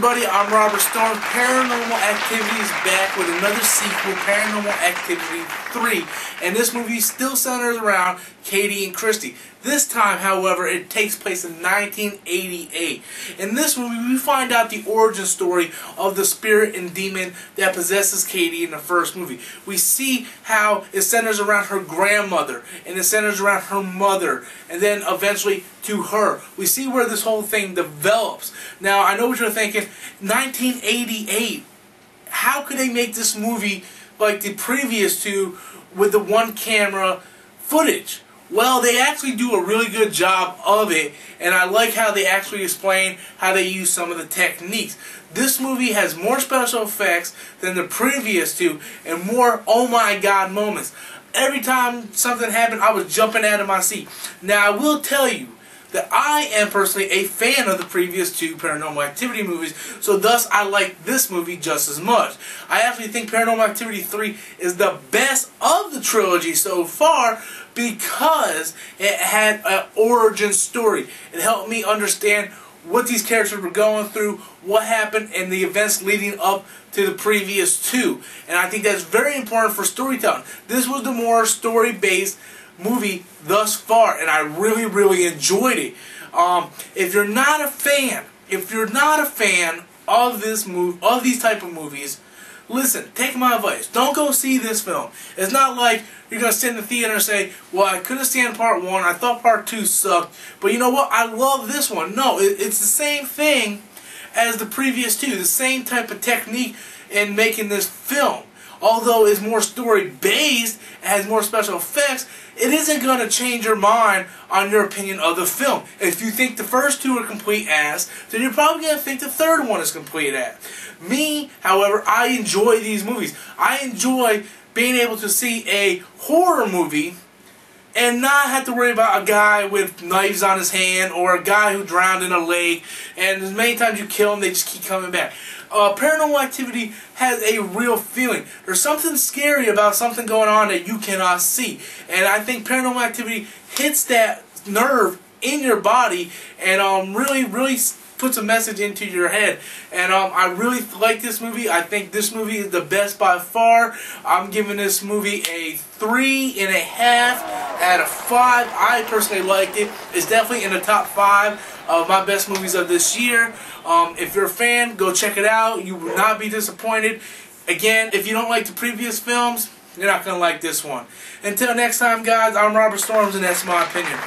everybody, I'm Robert Storm. Paranormal Activity is back with another sequel, Paranormal Activity 3. And this movie still centers around Katie and Christy. This time, however, it takes place in 1988. In this movie, we find out the origin story of the spirit and demon that possesses Katie in the first movie. We see how it centers around her grandmother, and it centers around her mother, and then eventually to her. We see where this whole thing develops. Now, I know what you're thinking, 1988, how could they make this movie like the previous two with the one camera footage? Well, they actually do a really good job of it, and I like how they actually explain how they use some of the techniques. This movie has more special effects than the previous two, and more oh my god moments. Every time something happened, I was jumping out of my seat. Now, I will tell you that I am personally a fan of the previous two Paranormal Activity movies, so thus I like this movie just as much. I actually think Paranormal Activity 3 is the best of the trilogy so far because it had an origin story. It helped me understand what these characters were going through, what happened, and the events leading up to the previous two. And I think that's very important for storytelling. This was the more story-based movie thus far, and I really enjoyed it. If you're not a fan of this movie, of these type of movies, listen, take my advice. Don't go see this film. It's not like you're going to sit in the theater and say, well, I couldn't stand part 1, I thought part 2 sucked, but you know what, I love this one. No, it's the same thing as the previous two, the same type of technique in making this film. Although it's more story-based, it has more special effects, it isn't going to change your mind on your opinion of the film. If you think the first two are complete ass, then you're probably going to think the third one is complete ass. Me, however, I enjoy these movies. I enjoy being able to see a horror movie and not have to worry about a guy with knives on his hand or a guy who drowned in a lake, and as many times you kill him, they just keep coming back. Paranormal Activity has a real feeling. There's something scary about something going on that you cannot see. And I think Paranormal Activity hits that nerve in your body and really puts a message into your head. And I really like this movie. I think this movie is the best by far. I'm giving this movie a 3.5 out of 5. I personally liked it. It's definitely in the top 5 of my best movies of this year. If you're a fan, go check it out. You will not be disappointed. Again, if you don't like the previous films, you're not going to like this one. Until next time, guys, I'm Robert Storms, and that's my opinion.